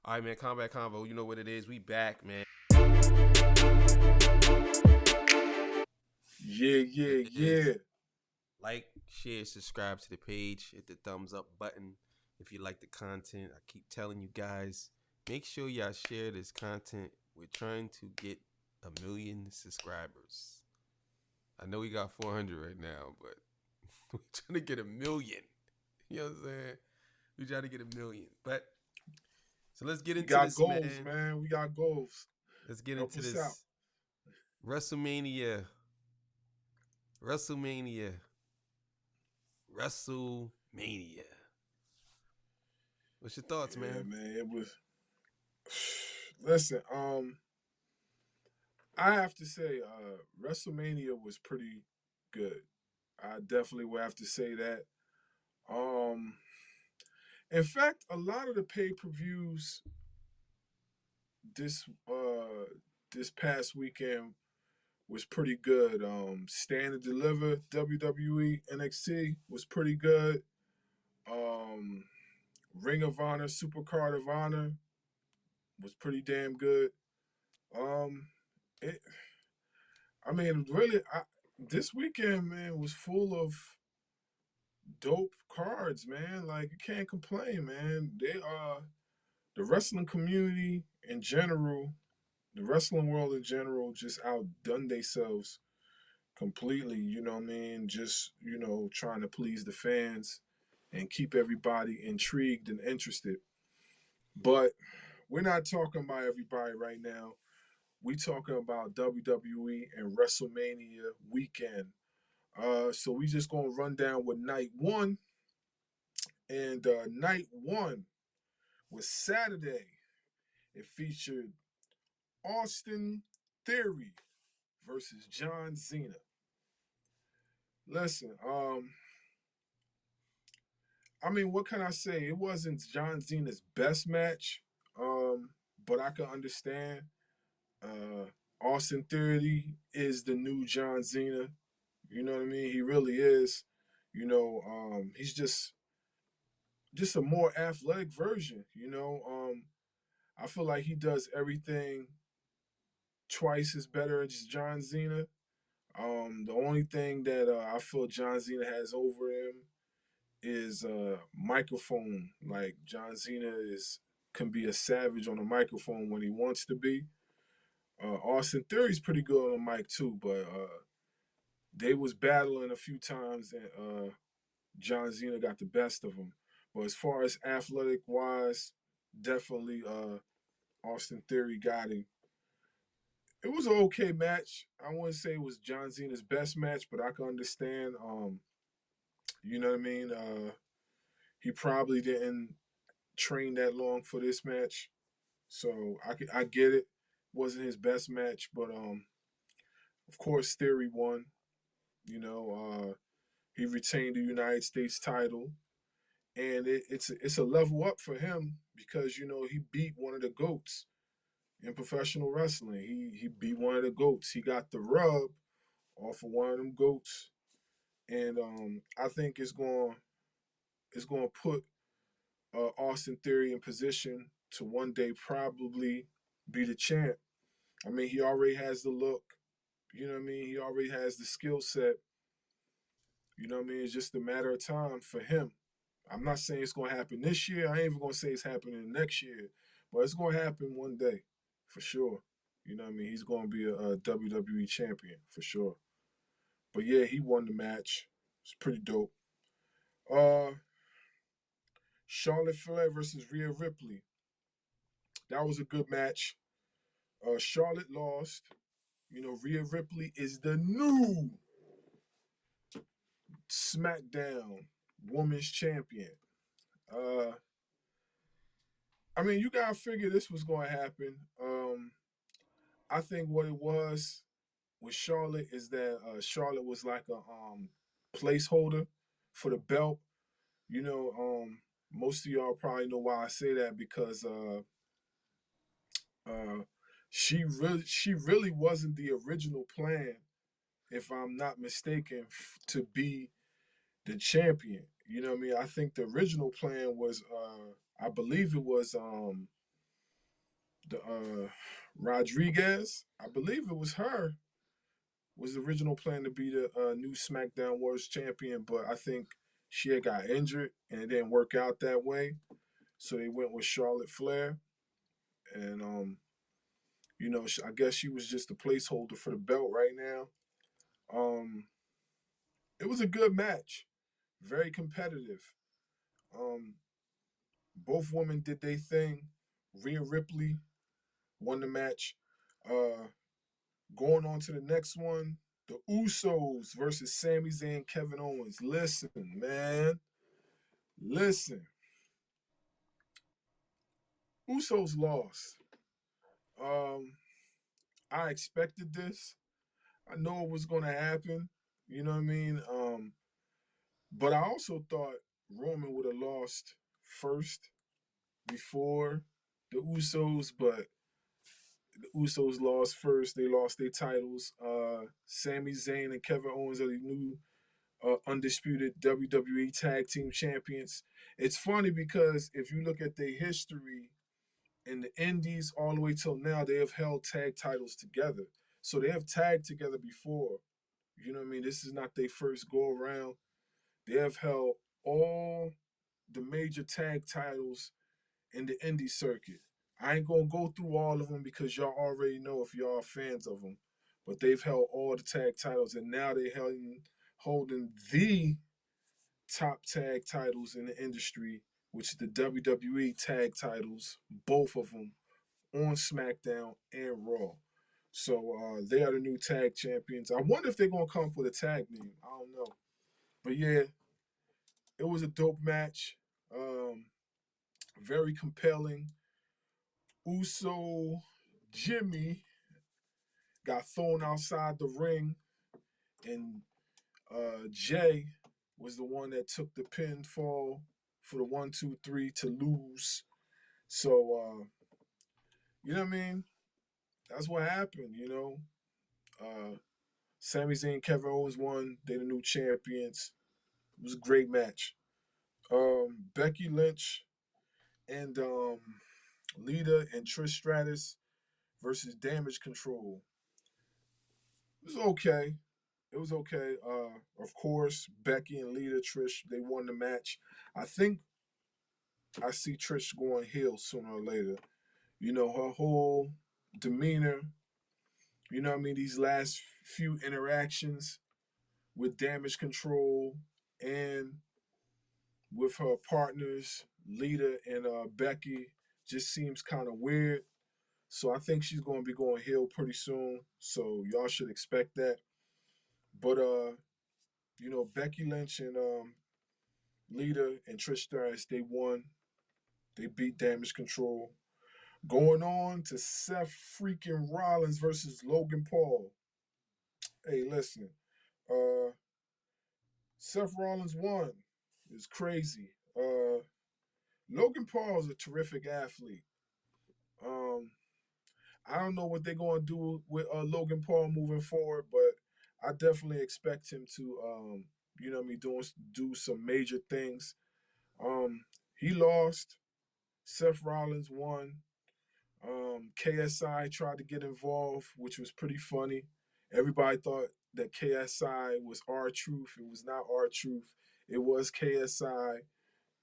All right, man. Combat Convo. You know what it is. We back, man. Yeah. Like, share, subscribe to the page. Hit the thumbs up button if you like the content. I keep telling you guys, make sure y'all share this content. We're trying to get 1,000,000 subscribers. I know we got 400 right now, but we're trying to get 1,000,000. You know what I'm saying? We're trying to get 1,000,000. But so let's get We into got this, goals, man. man. We got goals. Let's get Help into us out. this WrestleMania. WrestleMania. WrestleMania. What's your thoughts, Yeah, man? man. It was. Listen, I have to say, WrestleMania was pretty good. I definitely would have to say that. Um, in fact, a lot of the pay-per-views this this past weekend was pretty good. Stand and Deliver, WWE, NXT was pretty good. Um, Ring of Honor, Supercard of Honor was pretty damn good. Um, it, I mean, really, this weekend, man, was full of dope cards, man. Like you can't complain, man. They are the wrestling community in general, the wrestling world in general, just outdone themselves completely. You know what I mean? Just trying to please the fans and keep everybody intrigued and interested. But we're not talking about everybody right now. We talking about WWE and WrestleMania weekend. So we just gonna run down with night one, and night one was Saturday. It featured Austin Theory versus John Cena. Listen, I mean, what can I say? It wasn't John Cena's best match, but I can understand. Austin Theory is the new John Cena. You know what I mean? He really is. He's just a more athletic version. I feel like he does everything twice as better as John Cena. The only thing that I feel John Cena has over him is microphone. Like John Cena can be a savage on a microphone when he wants to be. Austin Theory's pretty good on the mic too, but they was battling a few times, and John Cena got the best of him. But as far as athletic wise, definitely Austin Theory got him. It was an okay match. I wouldn't say it was John Cena's best match, but I can understand. You know what I mean? He probably didn't train that long for this match, so I get it. Wasn't his best match, but of course Theory won. He retained the United States title, and it's a level up for him because he beat one of the goats in professional wrestling. He beat one of the goats. He got the rub off of one of them goats, and I think it's going to put Austin Theory in position to one day probably be the champ. I mean, he already has the look. You know what I mean? He already has the skill set. You know what I mean? It's just a matter of time for him. I'm not saying it's going to happen this year. I ain't even going to say it's happening next year, but it's going to happen one day for sure. You know what I mean? He's going to be a WWE champion for sure. But yeah, he won the match. It's pretty dope. Uh, Charlotte Flair versus Rhea Ripley. That was a good match. Charlotte lost. Rhea Ripley is the new SmackDown Women's Champion. Uh, I mean, you gotta figure this was going to happen. I think what it was with Charlotte is that Charlotte was like a placeholder for the belt. Most of y'all probably know why I say that because uh, she really wasn't the original plan, if I'm not mistaken, to be the champion. You know what I mean? I think the original plan was, I believe it was The Rodriguez, I believe it was her, was the original plan to be the new SmackDown World Champion, but I think she had got injured and it didn't work out that way. So they went with Charlotte Flair, and I guess she was just a placeholder for the belt right now. Um, it was a good match, very competitive. Um, both women did their thing. Rhea Ripley won the match. Uh, Going on to the next one, the Usos versus Sami Zayn, Kevin Owens. Listen, man, listen. Usos lost. Um, I expected this. I know it was going to happen. You know what I mean? But I also thought Roman would have lost first before the Usos, but the Usos lost first. They lost their titles. Sami Zayn and Kevin Owens are the new undisputed WWE Tag Team Champions. It's funny because if you look at their history in the Indies all the way till now, they have held tag titles together. So they have tagged together before. You know what I mean? This is not their first go around. They have held all the major tag titles in the indie circuit. I ain't gonna go through all of them because y'all already know if y'all are fans of them. But they've held all the tag titles, and now they're holding the top tag titles in the industry, which is the WWE tag titles, both of them on SmackDown and Raw. So they are the new tag champions. I wonder if they're gonna come up with a tag name. I don't know, but yeah, it was a dope match. Um, Very compelling. Uso Jimmy got thrown outside the ring, and Jay was the one that took the pinfall for the 1, 2, 3 to lose. So you know what I mean? That's what happened. Uh, Sami Zayn, Kevin Owens won. They're the new champions. It was a great match. Becky Lynch and Lita and Trish Stratus versus Damage Control. It was okay. It was okay. Of course, Becky and Lita, Trish, they won the match. I think I see Trish going heel sooner or later. Her whole demeanor, what I mean, these last few interactions with Damage Control and with her partners, Lita and Becky, just seems kind of weird. So I think she's going to be going heel pretty soon. So y'all should expect that. But Becky Lynch and Lita and Trish Stratus, they won. They beat Damage Control. Going on to Seth freaking Rollins versus Logan Paul. Hey, listen. Uh, Seth Rollins won. It's crazy. Logan Paul is a terrific athlete. Um, I don't know what they're going to do with Logan Paul moving forward, but I definitely expect him to, do some major things. Um, he lost. Seth Rollins won. KSI tried to get involved, which was pretty funny. Everybody thought that KSI was R-Truth. It was not R-Truth. It was KSI,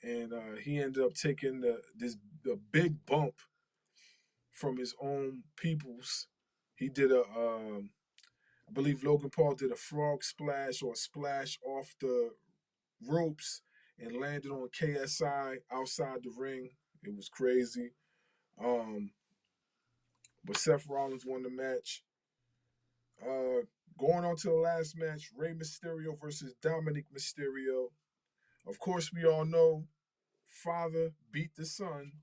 and he ended up taking the big bump from his own peoples. He did I believe Logan Paul did a frog splash or a splash off the ropes and landed on KSI outside the ring. It was crazy. Um, but Seth Rollins won the match. Uh, Going on to the last match, Rey Mysterio versus Dominic Mysterio. Of course, we all know father beat the son.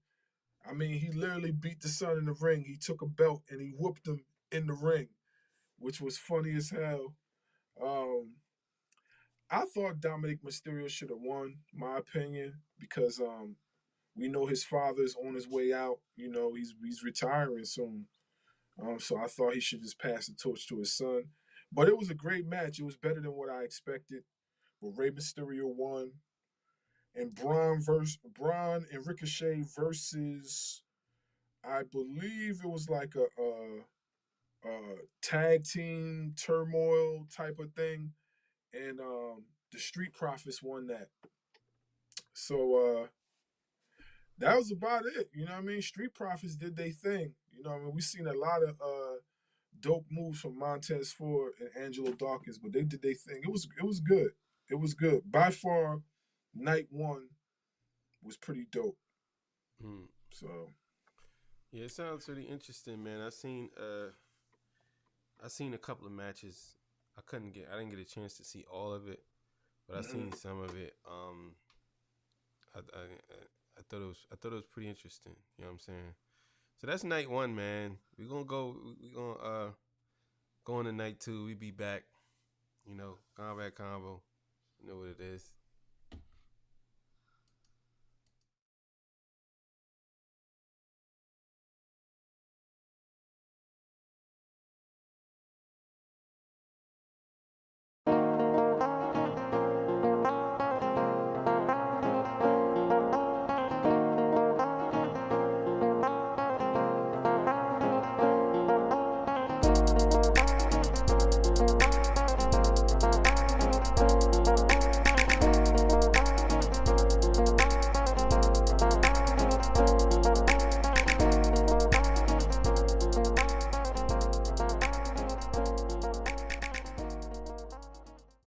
I mean, he literally beat the son in the ring. He took a belt and he whooped him in the ring, which was funny as hell. Um, I thought Dominic Mysterio should have won, my opinion, because we know his father's on his way out. He's retiring soon. So I thought he should just pass the torch to his son. But it was a great match. It was better than what I expected. But Rey Mysterio won, and Braun and Ricochet versus I believe it was like a tag team turmoil type of thing, and the Street Profits won that. So that was about it. You know what I mean? Street Profits did their thing. You know what I mean? We seen a lot of dope moves from Montez Ford and Angelo Dawkins, but they did their thing. It was good. It was good. By far, night one was pretty dope. Mm. So Yeah, it sounds really interesting, man. I seen a couple of matches. I didn't get a chance to see all of it, but I mhm. seen some of it. I thought it was pretty interesting. You know what I'm saying? So that's night one, man. We gonna go into night two. We be back. You know, Combat Convo. You know what it is.